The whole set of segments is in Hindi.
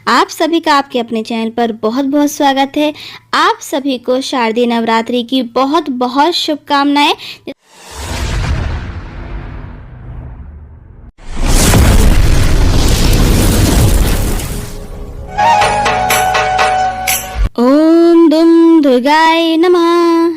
आप सभी का आपके अपने चैनल पर बहुत बहुत स्वागत है। आप सभी को शारदीय नवरात्रि की बहुत बहुत शुभकामनाएं। ओम दुम दुर्गाय नमः।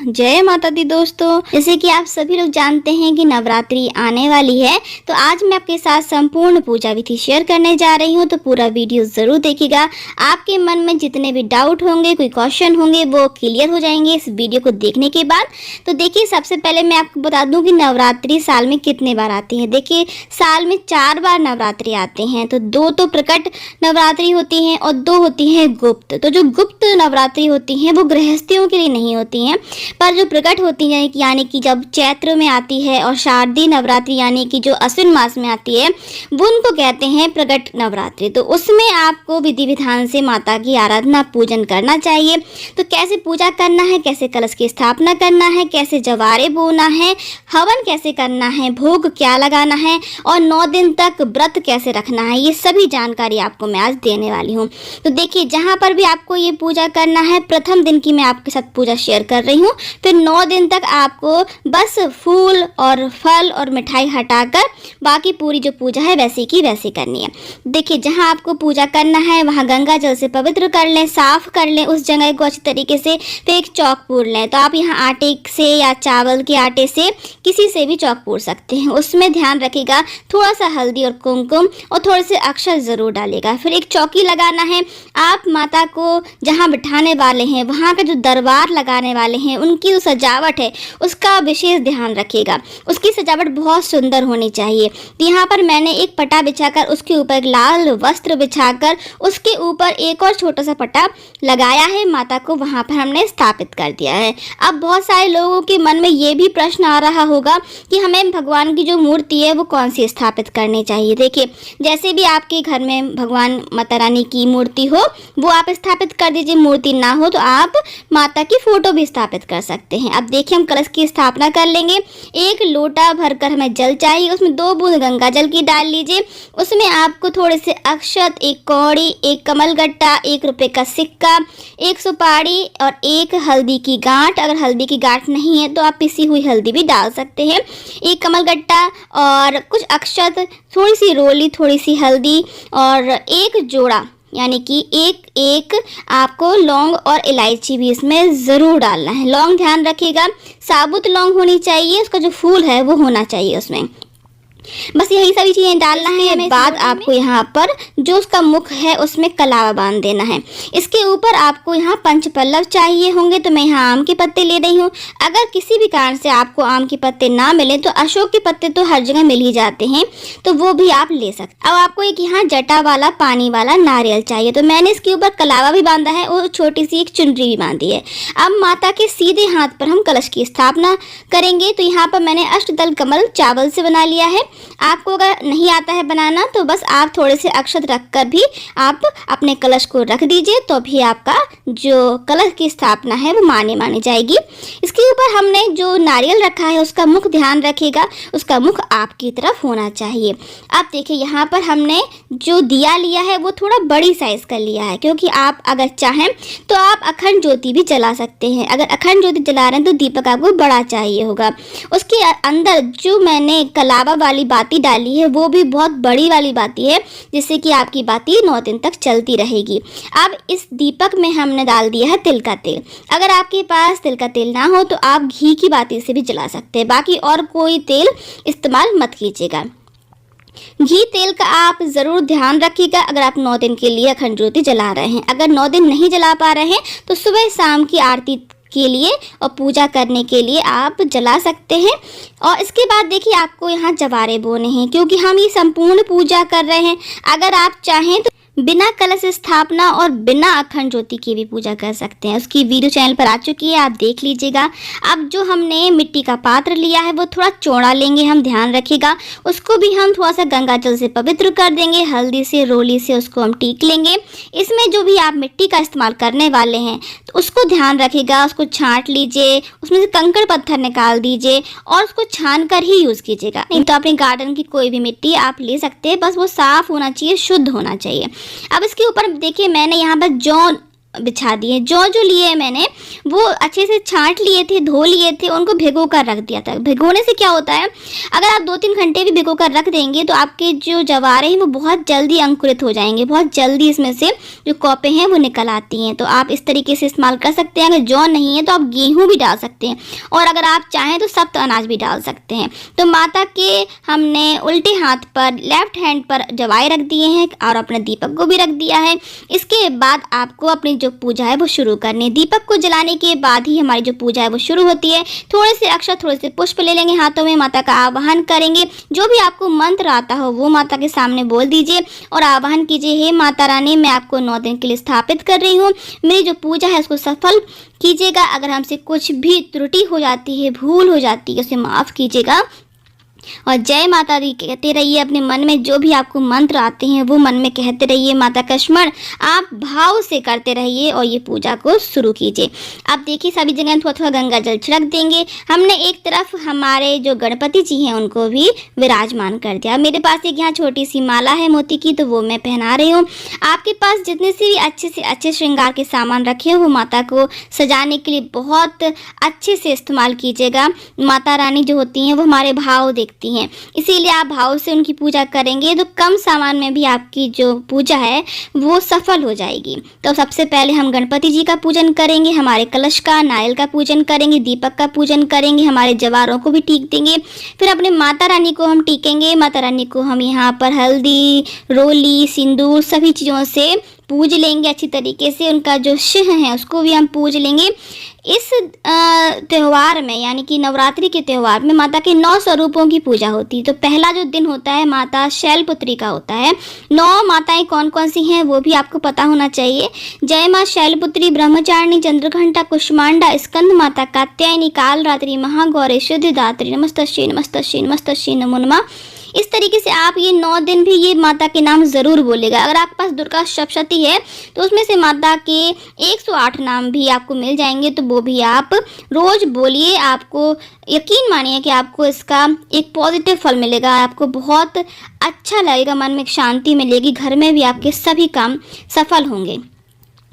जय माता दी। दोस्तों, जैसे कि आप सभी लोग जानते हैं कि नवरात्रि आने वाली है, तो आज मैं आपके साथ संपूर्ण पूजा विधि शेयर करने जा रही हूँ। तो पूरा वीडियो जरूर देखिएगा। आपके मन में जितने भी डाउट होंगे, कोई क्वेश्चन होंगे, वो क्लियर हो जाएंगे इस वीडियो को देखने के बाद। तो देखिए, सबसे पहले मैं आपको बता दूं कि नवरात्रि साल में कितने बार आती है। देखिए, साल में 4 बार नवरात्रि आते हैं। तो 2 तो प्रकट नवरात्रि होती हैं और 2 होती हैं गुप्त। तो जो गुप्त नवरात्रि होती हैं वो गृहस्थियों के लिए नहीं होती हैं, पर जो प्रकट होती हैं यानी कि जब चैत्र में आती है और शारदीय नवरात्रि यानी कि जो अश्विन मास में आती है, वो उनको कहते हैं प्रकट नवरात्रि। तो उसमें आपको विधि विधान से माता की आराधना पूजन करना चाहिए। तो कैसे पूजा करना है, कैसे कलश की स्थापना करना है, कैसे जवारे बोना है, हवन कैसे करना है, भोग क्या लगाना है और 9 दिन तक व्रत कैसे रखना है, ये सभी जानकारी आपको मैं आज देने वाली हूँ। तो देखिए, जहाँ पर भी आपको ये पूजा करना है, प्रथम दिन की मैं आपके साथ पूजा शेयर कर रही हूँ। फिर 9 दिन तक आपको बस फूल और फल और मिठाई हटाकर बाकी पूरी जो पूजा है वैसी की वैसी करनी है। देखिए, जहाँ आपको पूजा करना है वहाँ गंगा जल से पवित्र कर लें, साफ कर लें उस जगह को अच्छी तरीके से। फिर एक चौक पूर लें। तो आप यहाँ आटे से या चावल के आटे से किसी से भी चौक पूर सकते हैं। उसमें ध्यान रखिएगा थोड़ा सा हल्दी और कुमकुम और थोड़े से अक्षर ज़रूर डालेगा। फिर एक चौकी लगाना है। आप माता को जहाँ बिठाने वाले हैं, वहाँ का जो दरबार लगाने वाले हैं, उनकी जो सजावट है उसका विशेष ध्यान रखिएगा। उसकी सजावट बहुत सुंदर होनी चाहिए। तो यहाँ पर मैंने एक पटा बिछाकर उसके ऊपर एक लाल वस्त्र बिछाकर उसके ऊपर एक और छोटा सा पटा लगाया है। माता को वहाँ पर हमने स्थापित कर दिया है। अब बहुत सारे लोगों के मन में ये भी प्रश्न आ रहा होगा कि हमें भगवान की जो मूर्ति है वो कौन सी स्थापित करनी चाहिए। देखिए, जैसे भी आपके घर में भगवान माता रानी की मूर्ति हो वो आप स्थापित कर दीजिए। मूर्ति ना हो तो आप माता की फोटो भी स्थापित कर सकते हैं। अब देखिए, हम कलश की स्थापना कर लेंगे। एक लोटा भरकर हमें जल चाहिए, उसमें 2 बूंद गंगा जल की डाल लीजिए। उसमें आपको थोड़े से अक्षत, एक कौड़ी, एक कमलगट्टा, 1 रुपये का सिक्का, 1 सुपारी और 1 हल्दी की गांठ। अगर हल्दी की गांठ नहीं है तो आप पिसी हुई हल्दी भी डाल सकते हैं। 1 कमलगट्टा और कुछ अक्षत, थोड़ी सी रोली, थोड़ी सी हल्दी और 1 जोड़ा यानी कि एक आपको लौंग और इलायची भी इसमें ज़रूर डालना है। लौंग ध्यान रखिएगा साबुत लौंग होनी चाहिए, उसका जो फूल है वो होना चाहिए उसमें। बस यही सारी चीज़ें डालना है। बाद आपको यहाँ पर जो उसका मुख है उसमें कलावा बांध देना है। इसके ऊपर आपको यहाँ पंचपल्लव चाहिए होंगे, तो मैं यहाँ आम के पत्ते ले रही हूँ। अगर किसी भी कारण से आपको आम के पत्ते ना मिले तो अशोक के पत्ते तो हर जगह मिल ही जाते हैं, तो वो भी आप ले सकते। अब आपको एक यहाँ जटा वाला पानी वाला नारियल चाहिए, तो मैंने इसके ऊपर कलावा भी बांधा है और छोटी सी एक चुनरी भी बांधी है। अब माता के सीधे हाथ पर हम कलश की स्थापना करेंगे। तो यहाँ पर मैंने अष्टदल कमल चावल से बना लिया है। आपको अगर नहीं आता है बनाना तो बस आप थोड़े से अक्षत रखकर भी आप अपने कलश को रख दीजिए, तो भी आपका जो कलश की स्थापना है वो मानी जाएगी। इसके ऊपर हमने जो नारियल रखा है उसका मुख ध्यान रखिएगा, उसका मुख आपकी तरफ होना चाहिए। अब देखिए, यहाँ पर हमने जो दिया लिया है वो थोड़ा बड़ी साइज का लिया है, क्योंकि आप अगर चाहें तो आप अखंड ज्योति भी जला सकते हैं। अगर अखंड ज्योति जला रहे हैं तो दीपक आपको बड़ा चाहिए होगा। उसके अंदर जो मैंने कलावा वाली बाती डाली है वो भी बहुत बड़ी वाली बाती है, जिससे कि आपकी बाती 9 दिन तक चलती रहेगी। अब इस दीपक में हमने डाल दिया है तिल का तेल। अगर आपके पास तिल का तेल ना हो तो आप घी की बाती से भी जला सकते हैं, बाकी और कोई तेल इस्तेमाल मत कीजिएगा। घी तेल का आप ज़रूर ध्यान रखिएगा अगर आप 9 दिन के लिए अखंड ज्योति जला रहे हैं। अगर 9 दिन नहीं जला पा रहे हैं तो सुबह शाम की आरती के लिए और पूजा करने के लिए आप जला सकते हैं। और इसके बाद देखिए, आपको यहाँ जवारे बोने हैं, क्योंकि हम ये संपूर्ण पूजा कर रहे हैं। अगर आप चाहें तो बिना कलश स्थापना और बिना अखंड ज्योति की भी पूजा कर सकते हैं। उसकी वीडियो चैनल पर आ चुकी है, आप देख लीजिएगा। अब जो हमने मिट्टी का पात्र लिया है वो थोड़ा चौड़ा लेंगे, हम ध्यान रखिएगा। उसको भी हम थोड़ा सा गंगा जल से पवित्र कर देंगे, हल्दी से, रोली से उसको हम टीक लेंगे। इसमें जो भी आप मिट्टी का इस्तेमाल करने वाले हैं तो उसको ध्यान रखिएगा, उसको छांट लीजिए, उसमें से कंकड़ पत्थर निकाल दीजिए और उसको छान कर ही यूज़ कीजिएगा। नहीं तो अपने गार्डन की कोई भी मिट्टी आप ले सकते हैं, बस वो साफ़ होना चाहिए, शुद्ध होना चाहिए। अब इसके ऊपर देखिए मैंने यहाँ पर जौ बिछा दिए। जौ जो लिए मैंने वो अच्छे से छांट लिए थे, धो लिए थे, उनको भिगो कर रख दिया था। भिगोने से क्या होता है, अगर आप 2-3 घंटे भी भिगो कर रख देंगे तो आपके जो जवारे हैं वो बहुत जल्दी अंकुरित हो जाएंगे, बहुत जल्दी इसमें से जो कॉपें हैं वो निकल आती हैं। तो आप इस तरीके से इस्तेमाल कर सकते हैं। अगर जौ नहीं है तो आप गेहूँ भी डाल सकते हैं, और अगर आप चाहें तो सख्त अनाज भी डाल सकते हैं। तो माता के हमने उल्टे हाथ पर, लेफ्ट हैंड पर जवाए रख दिए हैं और अपने दीपक को भी रख दिया है। इसके बाद आपको अपनी जो पूजा है वो शुरू करनी है। दीपक को जलाने के बाद ही हमारी जो पूजा है वो शुरू होती है। थोड़े से अक्षर, थोड़े से पुष्प ले लेंगे हाथों में, माता का आवाहन करेंगे। जो भी आपको मंत्र आता हो वो माता के सामने बोल दीजिए और आवाहन कीजिए, हे माता रानी, मैं आपको 9 दिन के लिए स्थापित कर रही हूँ, मेरी जो पूजा है उसको सफल कीजिएगा। अगर हमसे कुछ भी त्रुटि हो जाती है, भूल हो जाती है, उसे माफ़ कीजिएगा। और जय माता दी कहते रहिए। अपने मन में जो भी आपको मंत्र आते हैं वो मन में कहते रहिए। माता का स्मरण आप भाव से करते रहिए और ये पूजा को शुरू कीजिए। अब देखिए सभी जगह थोड़ा थोड़ा गंगा जल छिड़क देंगे। हमने एक तरफ हमारे जो गणपति जी हैं उनको भी विराजमान कर दिया। मेरे पास एक यहाँ छोटी सी माला है मोती की, तो वो मैं पहना रही हूँ। आपके पास जितने से भी अच्छे श्रृंगार के सामान रखे हो वो माता को सजाने के लिए बहुत अच्छे से इस्तेमाल कीजिएगा। माता रानी जो होती हैं वो हमारे भाव देखती हैं, इसीलिए आप भाव से उनकी पूजा करेंगे तो कम सामान में भी आपकी जो पूजा है वो सफल हो जाएगी। तो सबसे पहले हम गणपति जी का पूजन करेंगे, हमारे कलश का, नारियल का पूजन करेंगे, दीपक का पूजन करेंगे, हमारे जवारों को भी टीक देंगे। फिर अपने माता रानी को हम टीकेंगे। माता रानी को हम यहाँ पर हल्दी, रोली, सिंदूर सभी चीज़ों से पूज लेंगे अच्छी तरीके से। उनका जो सिंह है उसको भी हम पूज लेंगे। इस त्यौहार में यानी कि नवरात्रि के त्यौहार में माता के 9 स्वरूपों की पूजा होती है। तो पहला जो दिन होता है माता शैलपुत्री का होता है। 9 माताएं कौन कौन सी हैं वो भी आपको पता होना चाहिए। जय माँ शैलपुत्री, ब्रह्मचारिणी, चंद्रघंटा, कुष्मांडा, स्कंद माता, कात्यायनी, कालरात्रि, महागौरी, सिद्धिदात्री, नमस्तश्री नमस्तश्री नमस्तश्री नमो नमः। इस तरीके से आप ये 9 दिन भी ये माता के नाम ज़रूर बोलेगा। अगर आपके पास दुर्गा सप्तशती है तो उसमें से माता के 108 नाम भी आपको मिल जाएंगे, तो वो भी आप रोज़ बोलिए। आपको यकीन मानिए कि आपको इसका एक पॉजिटिव फल मिलेगा, आपको बहुत अच्छा लगेगा, मन में शांति मिलेगी, घर में भी आपके सभी काम सफल होंगे।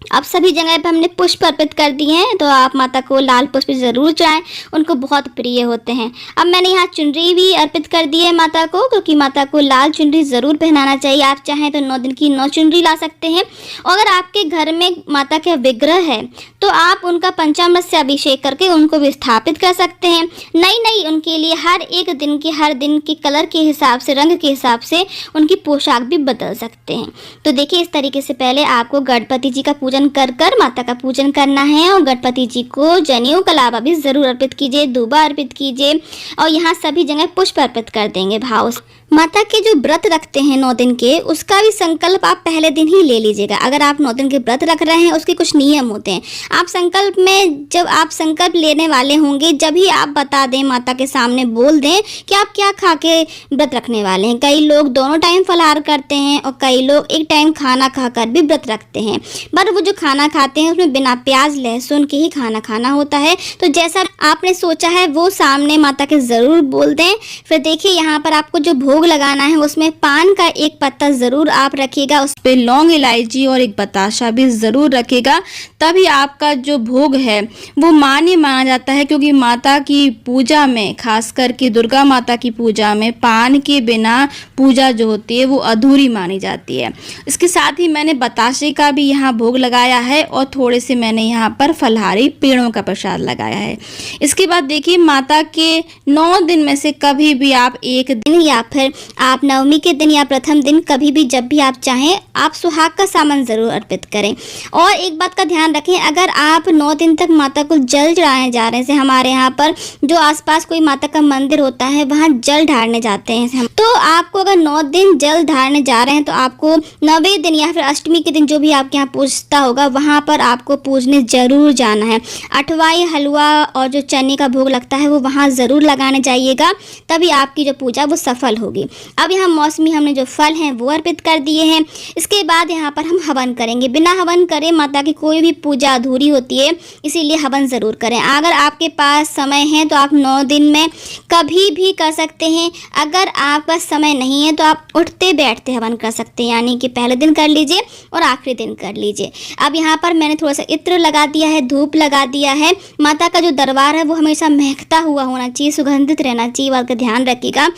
अब सभी जगह पे हमने पुष्प अर्पित कर दिए हैं, तो आप माता को लाल पुष्प ज़रूर चढ़ाएं, उनको बहुत प्रिय होते हैं। अब मैंने यहाँ चुनरी भी अर्पित कर दी है माता को, क्योंकि माता को लाल चुनरी ज़रूर पहनाना चाहिए। आप चाहें तो 9 दिन की 9 चुनरी ला सकते हैं। और अगर आपके घर में माता का विग्रह है तो आप उनका पंचामृत से अभिषेक करके उनको भी स्थापित कर सकते हैं। नहीं उनके लिए हर दिन के कलर के हिसाब से, रंग के हिसाब से उनकी पोशाक भी बदल सकते हैं। तो देखिए इस तरीके से पहले आपको गणपति जी का पूजन कर माता का पूजन करना है। और गणपति जी को जनेऊ का लावा भी जरूर अर्पित कीजिए, दूबा अर्पित कीजिए और यहाँ सभी जगह पुष्प अर्पित कर देंगे भाव से। माता के जो व्रत रखते हैं 9 दिन के, उसका भी संकल्प आप पहले दिन ही ले लीजिएगा। अगर आप 9 दिन के व्रत रख रहे हैं उसके कुछ नियम होते हैं। आप संकल्प में जब आप संकल्प लेने वाले होंगे जब ही आप बता दें, माता के सामने बोल दें कि आप क्या खा के व्रत रखने वाले हैं। कई लोग दोनों टाइम फलाहार करते हैं और कई लोग एक टाइम खाना खाकर भी व्रत रखते हैं, पर वो जो खाना खाते हैं उसमें बिना प्याज लहसुन के ही खाना खाना होता है। तो जैसा आपने सोचा है वो सामने माता के ज़रूर बोल दें। फिर देखिए यहाँ पर आपको जो भोग लगाना है उसमें पान का एक पत्ता ज़रूर आप रखिएगा, उस पर लौंग, इलायची और एक बताशा भी ज़रूर रखिएगा, तभी आपका जो भोग है वो मान्य माना जाता है। क्योंकि माता की पूजा में, खास करके दुर्गा माता की पूजा में, पान के बिना पूजा जो होती है वो अधूरी मानी जाती है। इसके साथ ही मैंने बताशे का भी यहाँ भोग लगाया है और थोड़े से मैंने यहाँ पर फलहारी पेड़ों का प्रसाद लगाया है। इसके बाद देखिए माता के 9 दिन में से कभी भी आप एक दिन या फिर आप नवमी के दिन या प्रथम दिन कभी भी जब भी आप चाहें आप सुहाग का सामान ज़रूर अर्पित करें। और एक बात का ध्यान रखें, अगर आप 9 दिन तक माता को जल चढ़ाने जा रहे हैं, जैसे हमारे यहाँ पर जो आसपास कोई माता का मंदिर होता है वहाँ जल ढारने जाते हैं, तो आपको अगर 9 दिन जल ढारने जा रहे हैं तो आपको 9वें दिन या फिर अष्टमी के दिन जो भी आपके यहाँ पूजता होगा वहाँ पर आपको पूजने ज़रूर जाना है। अठवाई, हलवा और जो चने का भोग लगता है वो वहाँ ज़रूर लगाने जाइएगा, तभी आपकी जो पूजा वो सफल होगी। होगी। अब यहाँ मौसमी हमने जो फल हैं वो अर्पित कर दिए हैं। इसके बाद यहाँ पर हम हवन करेंगे। बिना हवन करे माता की कोई भी पूजा अधूरी होती है, इसीलिए हवन ज़रूर करें। अगर आपके पास समय है तो आप 9 दिन में कभी भी कर सकते हैं। अगर आपके पास समय नहीं है तो आप उठते बैठते हवन कर सकते हैं, यानी कि पहले दिन कर लीजिए और आखिरी दिन कर लीजिए। अब यहाँ पर मैंने थोड़ा सा इत्र लगा दिया है, धूप लगा दिया है। माता का जो दरबार है वो हमेशा महकता हुआ होना चाहिए, सुगंधित रहना चाहिए, बात का ध्यान रखिएगा।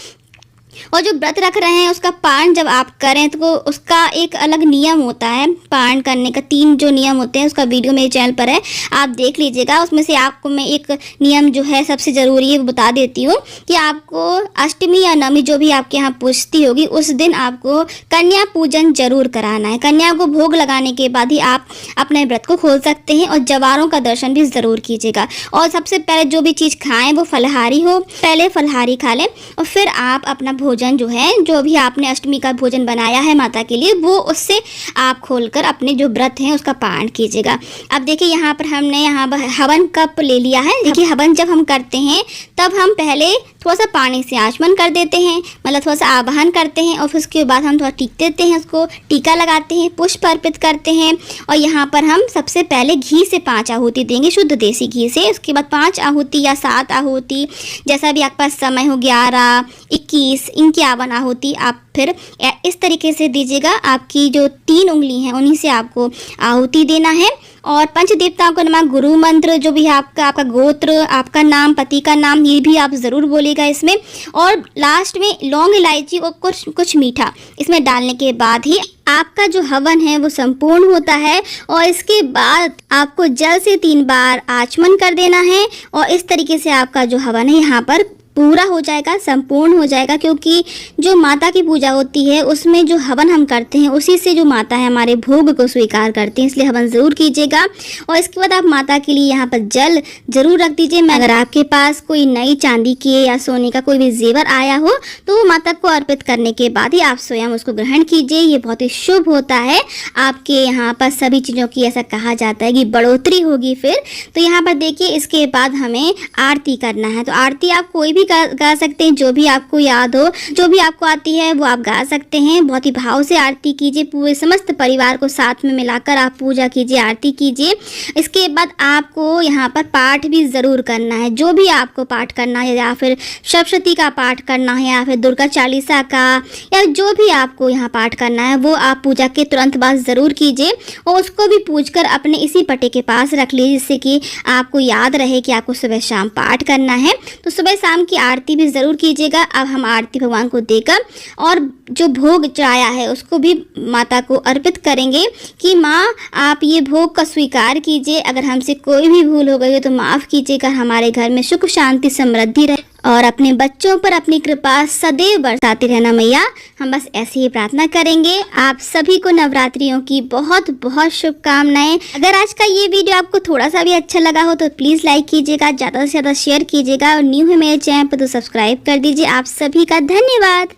और जो व्रत रख रहे हैं उसका पारण जब आप करें तो उसका एक अलग नियम होता है। पारण करने का 3 जो नियम होते हैं, उसका वीडियो मेरे चैनल पर है, आप देख लीजिएगा। उसमें से आपको मैं एक नियम जो है सबसे ज़रूरी है वो बता देती हूँ कि आपको अष्टमी या नवमी जो भी आपके यहाँ पूजती होगी उस दिन आपको कन्या पूजन जरूर कराना है। कन्या को भोग लगाने के बाद ही आप अपने व्रत को खोल सकते हैं। और जवारों का दर्शन भी ज़रूर कीजिएगा। और सबसे पहले जो भी चीज़ खाएँ वो फलाहारी हो, पहले फलाहारी खा लें और फिर आप अपना भोजन जो है, जो भी आपने अष्टमी का भोजन बनाया है माता के लिए, वो उससे आप खोलकर अपने जो व्रत हैं उसका पारण कीजिएगा। अब देखिए यहाँ पर हमने हवन कप ले लिया है। देखिए हवन जब हम करते हैं तब हम पहले थोड़ा सा पानी से आचमन कर देते हैं, मतलब थोड़ा सा आवाहन करते हैं और फिर उसके बाद हम थोड़ा टीक देते हैं, उसको टीका लगाते हैं, पुष्प अर्पित करते हैं। और यहाँ पर हम सबसे पहले घी से 5 आहुति देंगे, शुद्ध देसी घी से। उसके बाद 5 आहुति या 7 आहुति, जैसा भी आपके पास समय हो, 11, 21, 51 आहुति आप फिर इस तरीके से दीजिएगा। आपकी जो 3 उंगली हैं उन्हीं से आपको आहुति देना है। और पंच देवताओं का नमः, गुरु मंत्र जो भी है आपका गोत्र, आपका नाम, पति का नाम, ये भी आप ज़रूर बोलेगा इसमें। और लास्ट में लौंग, इलायची और कुछ मीठा इसमें डालने के बाद ही आपका जो हवन है वो संपूर्ण होता है। और इसके बाद आपको जल से 3 बार आचमन कर देना है और इस तरीके से आपका जो हवन है यहाँ पर पूरा हो जाएगा, संपूर्ण हो जाएगा। क्योंकि जो माता की पूजा होती है उसमें जो हवन हम करते हैं उसी से जो माता है हमारे भोग को स्वीकार करते हैं, इसलिए हवन ज़रूर कीजिएगा। और इसके बाद आप माता के लिए यहाँ पर जल ज़रूर रख दीजिए। अगर आपके पास कोई नई चांदी के या सोने का कोई भी जेवर आया हो तो वो माता को अर्पित करने के बाद ही आप स्वयं उसको ग्रहण कीजिए। ये बहुत ही शुभ होता है। आपके यहाँ पर सभी चीज़ों की ऐसा कहा जाता है कि बढ़ोतरी होगी फिर। तो यहाँ पर देखिए इसके बाद हमें आरती करना है। तो आरती आप कोई भी गा सकते हैं, जो भी आपको याद हो, जो भी आपको आती है वो आप गा सकते हैं। बहुत ही भाव से आरती कीजिए, पूरे समस्त परिवार को साथ में मिलाकर आप पूजा कीजिए, आरती कीजिए। इसके बाद आपको यहाँ पर पाठ भी ज़रूर करना है। जो भी आपको पाठ करना है, या फिर सप्तशती का पाठ करना है, या फिर दुर्गा चालीसा का, या जो भी आपको यहाँ पाठ करना है वो आप पूजा के तुरंत बाद ज़रूर कीजिए। और उसको भी पूज कर अपने इसी पटे के पास रख लीजिए, जिससे कि आपको याद रहे कि आपको सुबह शाम पाठ करना है। तो सुबह शाम की आरती भी ज़रूर कीजिएगा। अब हम आरती भगवान को देकर और जो भोग चढ़ाया है उसको भी माता को अर्पित करेंगे कि माँ आप ये भोग का स्वीकार कीजिए। अगर हमसे कोई भी भूल हो गई हो तो माफ़ कीजिएगा। हमारे घर में सुख शांति समृद्धि रहे और अपने बच्चों पर अपनी कृपा सदैव बरसाती रहना मैया। हम बस ऐसी ही प्रार्थना करेंगे। आप सभी को नवरात्रियों की बहुत बहुत शुभकामनाएं। अगर आज का ये वीडियो आपको थोड़ा सा भी अच्छा लगा हो तो प्लीज़ लाइक कीजिएगा, ज़्यादा से ज़्यादा शेयर कीजिएगा और न्यू है मेरे चैनल पर तो सब्सक्राइब कर दीजिए। आप सभी का धन्यवाद।